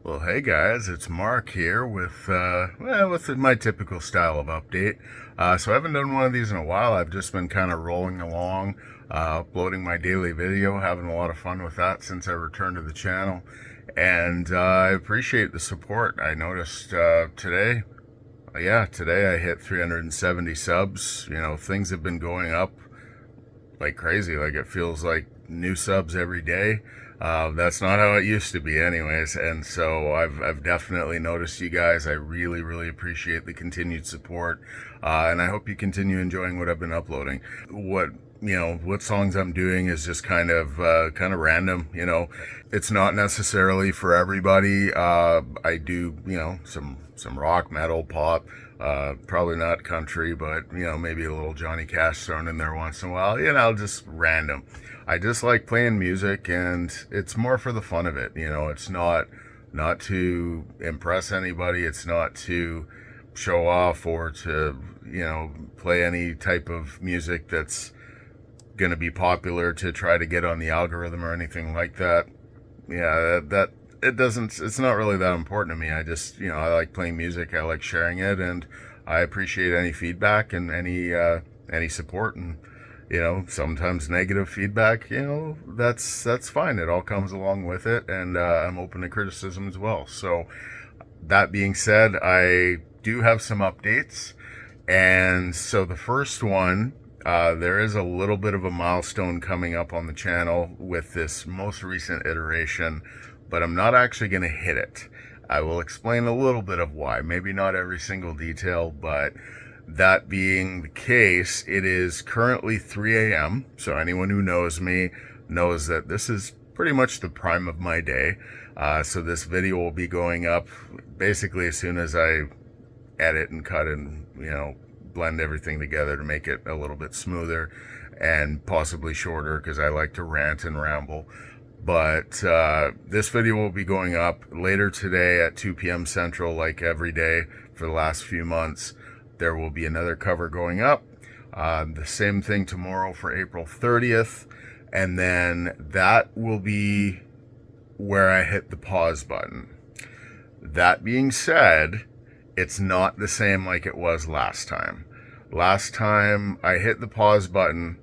Well, hey guys, it's Mark here with my typical style of update. So I haven't done one of these in a while. I've just been kind of rolling along, uploading my daily video, having a lot of fun with that since I returned to the channel. And I appreciate the support. I noticed today I hit 370 subs. Things have been going up like crazy. Like it feels like new subs every day. That's not how it used to be anyways. And so I've definitely noticed you guys. I really, really appreciate the continued support. And I hope you continue enjoying what I've been uploading. What songs I'm doing is just kind of random. It's not necessarily for everybody. I do, some rock, metal, pop, probably not country, but maybe a little Johnny Cash thrown in there once in a while, just random. I just like playing music, and it's more for the fun of it. It's not to impress anybody. It's not to show off or to, play any type of music that's going to be popular to try to get on the algorithm or anything like that. It's not really that important to me. I just, I like playing music. I like sharing it, and I appreciate any feedback and any support. And sometimes negative feedback, that's fine. It all comes along with it, and I'm open to criticism as well. So that being said, I do have some updates. And so the first one, there is a little bit of a milestone coming up on the channel with this most recent iteration, but I'm not actually going to hit it. I will explain a little bit of why. Maybe not every single detail, but that being the case, it is currently 3 a.m. So anyone who knows me knows that this is pretty much the prime of my day. So this video will be going up basically as soon as I edit and cut and, blend everything together to make it a little bit smoother and possibly shorter, because I like to rant and ramble. But this video will be going up later today at 2 p.m. Central, like every day for the last few months. There will be another cover going up. The same thing tomorrow for April 30th. And then that will be where I hit the pause button. That being said, it's not the same like it was last time. Last time I hit the pause button,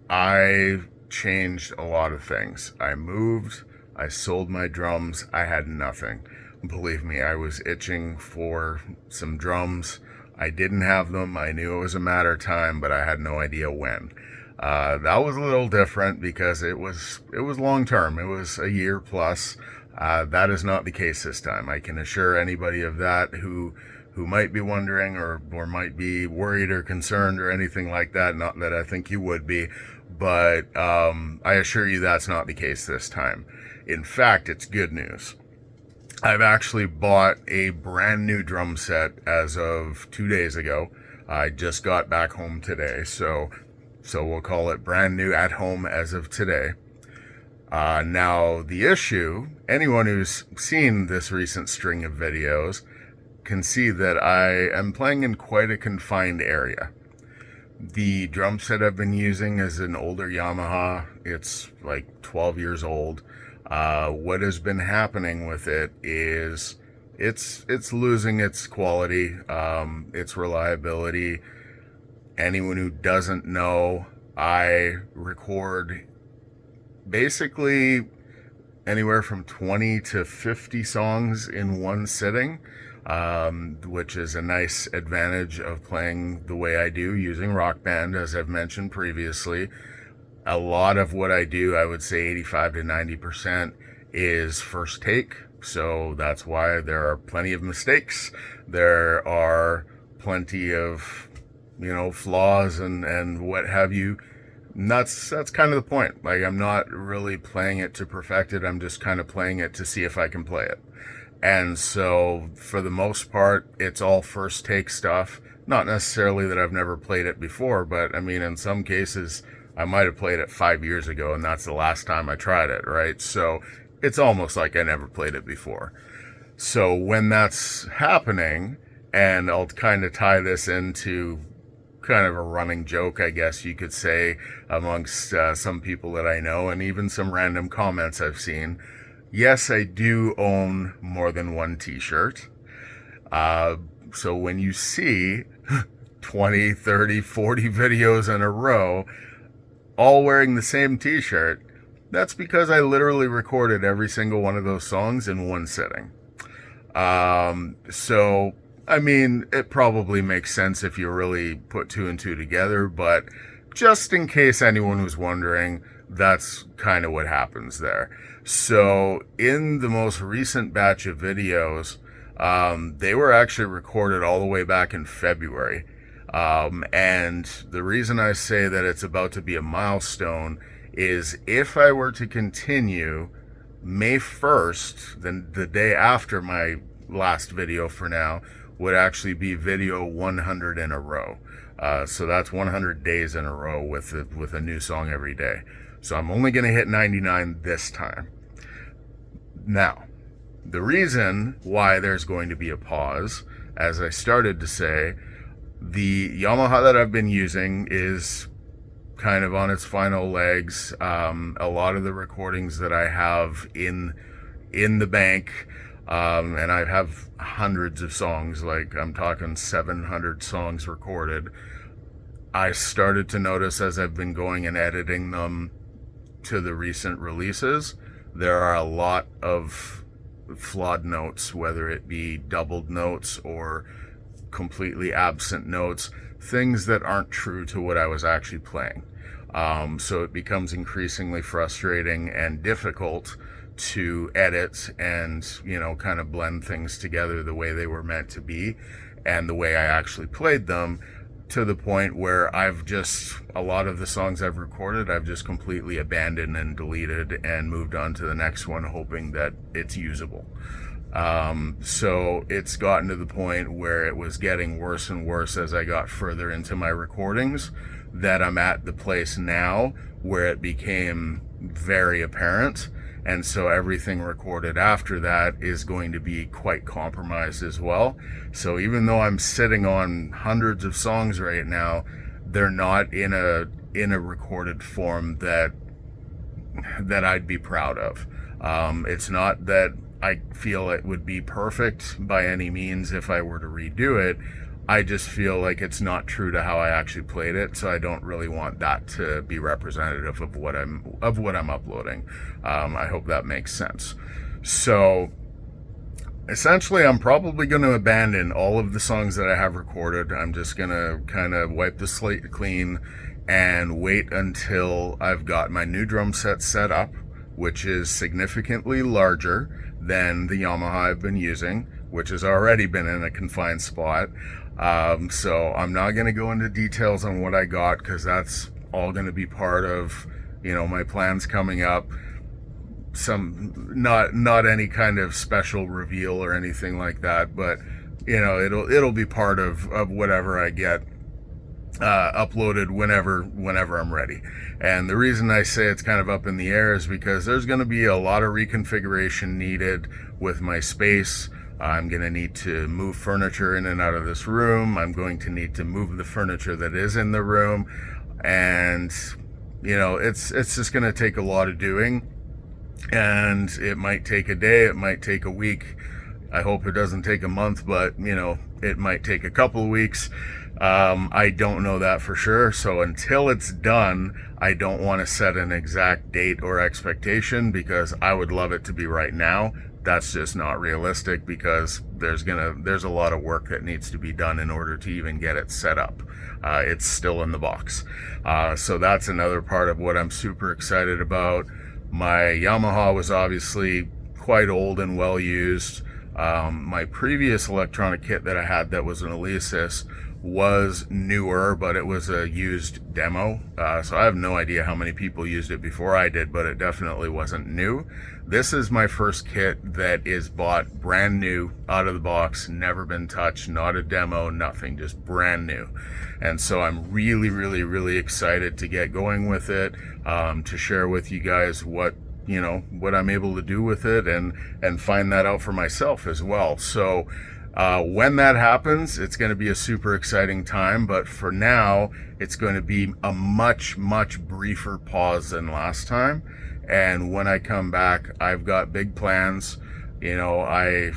I changed a lot of things. I moved, I sold my drums, I had nothing. Believe me, I was itching for some drums. I didn't have them. I knew it was a matter of time, but I had no idea when. That was a little different because it was long term. It was a year plus. That is not the case this time. I can assure anybody of that who might be wondering or might be worried or concerned or anything like that. Not that I think you would be, but I assure you that's not the case this time. In fact, it's good news. I've actually bought a brand new drum set as of 2 days ago. I just got back home today, so we'll call it brand new at home as of today. Now, the issue, anyone who's seen this recent string of videos can see that I am playing in quite a confined area. The drum set I've been using is an older Yamaha. It's like 12 years old. What has been happening with it is it's losing its quality, its reliability. Anyone who doesn't know, I record basically anywhere from 20 to 50 songs in one sitting, which is a nice advantage of playing the way I do using Rock Band, as I've mentioned previously. A lot of what I do, I would say 85 to 90%, is first take. So that's why there are plenty of mistakes. There are plenty of, flaws and what have you. And that's kind of the point. Like, I'm not really playing it to perfect it. I'm just kind of playing it to see if I can play it. And so for the most part, it's all first take stuff. Not necessarily that I've never played it before, but I mean, in some cases, I might have played it 5 years ago, and that's the last time I tried it, right? So it's almost like I never played it before. So when that's happening, and I'll kind of tie this into kind of a running joke, I guess you could say, amongst some people that I know, and even some random comments I've seen, yes, I do own more than one t-shirt. So when you see 20, 30, 40 videos in a row, all wearing the same t-shirt, that's because I literally recorded every single one of those songs in one sitting. So, I mean, it probably makes sense if you really put two and two together, but just in case anyone was wondering, that's kind of what happens there. So, in the most recent batch of videos, they were actually recorded all the way back in February. And the reason I say that it's about to be a milestone is if I were to continue, May 1st, then the day after my last video for now, would actually be video 100 in a row. So that's 100 days in a row with a new song every day. So I'm only going to hit 99 this time. Now, the reason why there's going to be a pause, as I started to say, the Yamaha that I've been using is kind of on its final legs. A lot of the recordings that I have in the bank, and I have hundreds of songs, like I'm talking 700 songs recorded. I started to notice as I've been going and editing them to the recent releases, there are a lot of flawed notes, whether it be doubled notes or completely absent notes, things that aren't true to what I was actually playing. So it becomes increasingly frustrating and difficult to edit and, kind of blend things together the way they were meant to be and the way I actually played them, to the point where a lot of the songs I've recorded, I've just completely abandoned and deleted and moved on to the next one, hoping that it's usable. So it's gotten to the point where it was getting worse and worse as I got further into my recordings, that I'm at the place now where it became very apparent. And so everything recorded after that is going to be quite compromised as well. So even though I'm sitting on hundreds of songs right now, they're not in a recorded form that I'd be proud of. It's not that I feel it would be perfect by any means if I were to redo it. I just feel like it's not true to how I actually played it, so I don't really want that to be representative of what I'm uploading. I hope that makes sense. So essentially, I'm probably going to abandon all of the songs that I have recorded. I'm just going to kind of wipe the slate clean and wait until I've got my new drum set up, which is significantly larger than the Yamaha I've been using, which has already been in a confined spot. So I'm not going to go into details on what I got, because that's all going to be part of, my plans coming up. Not any kind of special reveal or anything like that, but it'll be part of whatever I get uploaded whenever I'm ready. And the reason I say it's kind of up in the air is because there's going to be a lot of reconfiguration needed with my space. I'm going to need to move furniture in and out of this room. I'm going to need to move the furniture that is in the room. And, it's just going to take a lot of doing. And it might take a day, it might take a week. I hope it doesn't take a month, but, it might take a couple of weeks. I don't know that for sure. So until it's done, I don't want to set an exact date or expectation, because I would love it to be right now. That's just not realistic, because there's a lot of work that needs to be done in order to even get it set up. It's still in the box. So that's another part of what I'm super excited about. My Yamaha was obviously quite old and well used. My previous electronic kit that I had that was an Alesis was newer, but it was a used demo. So I have no idea how many people used it before I did, but it definitely wasn't new. This is my first kit that is bought brand new, out of the box, never been touched, not a demo, nothing, just brand new. And so I'm really, really, really excited to get going with it, to share with you guys what I'm able to do with it, and find that out for myself as well. So when that happens, it's going to be a super exciting time, but for now, it's going to be a much, much briefer pause than last time. And when I come back, I've got big plans. I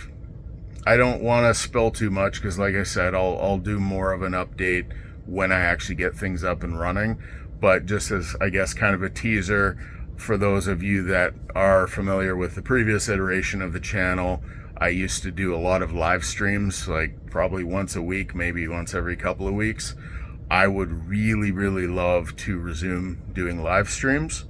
don't want to spill too much because, like I said, I'll do more of an update when I actually get things up and running. But just as, I guess, kind of a teaser for those of you that are familiar with the previous iteration of the channel, I used to do a lot of live streams, like probably once a week, maybe once every couple of weeks. I would really, really love to resume doing live streams.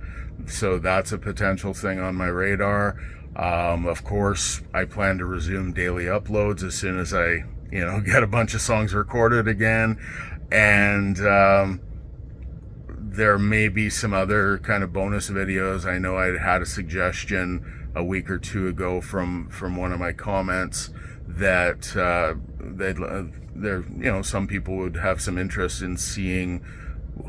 So that's a potential thing on my radar. Of course, I plan to resume daily uploads as soon as I, get a bunch of songs recorded again. And there may be some other kind of bonus videos. I know I had a suggestion a week or two ago from one of my comments that some people would have some interest in seeing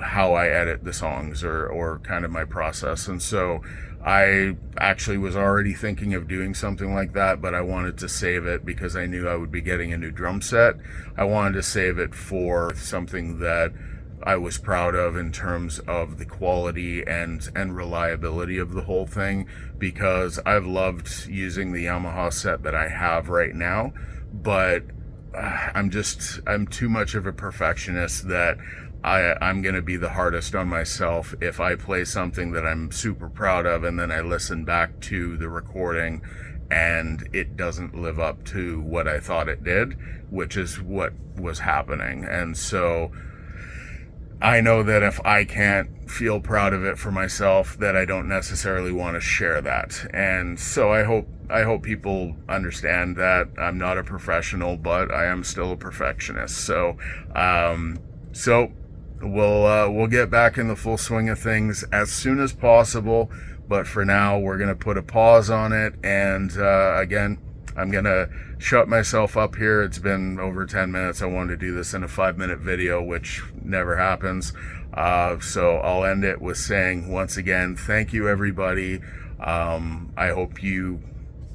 how I edit the songs or kind of my process. And so I actually was already thinking of doing something like that, but I wanted to save it because I knew I would be getting a new drum set. I wanted to save it for something that I was proud of in terms of the quality and reliability of the whole thing, because I've loved using the Yamaha set that I have right now, but I'm too much of a perfectionist that I'm going to be the hardest on myself if I play something that I'm super proud of and then I listen back to the recording and it doesn't live up to what I thought it did, which is what was happening. And so I know that if I can't feel proud of it for myself, that I don't necessarily want to share that. And so I hope people understand that I'm not a professional, but I am still a perfectionist. So we'll get back in the full swing of things as soon as possible. But for now, we're going to put a pause on it. And again, I'm going to shut myself up here. It's been over 10 minutes. I wanted to do this in a 5-minute video, which never happens. So I'll end it with saying, once again, thank you, everybody. I hope you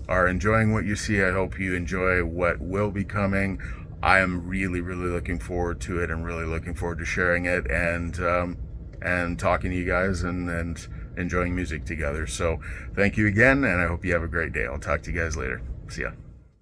are enjoying what you see. I hope you enjoy what will be coming. I am really, really looking forward to it and really looking forward to sharing it and talking to you guys and enjoying music together. So thank you again, and I hope you have a great day. I'll talk to you guys later. See ya.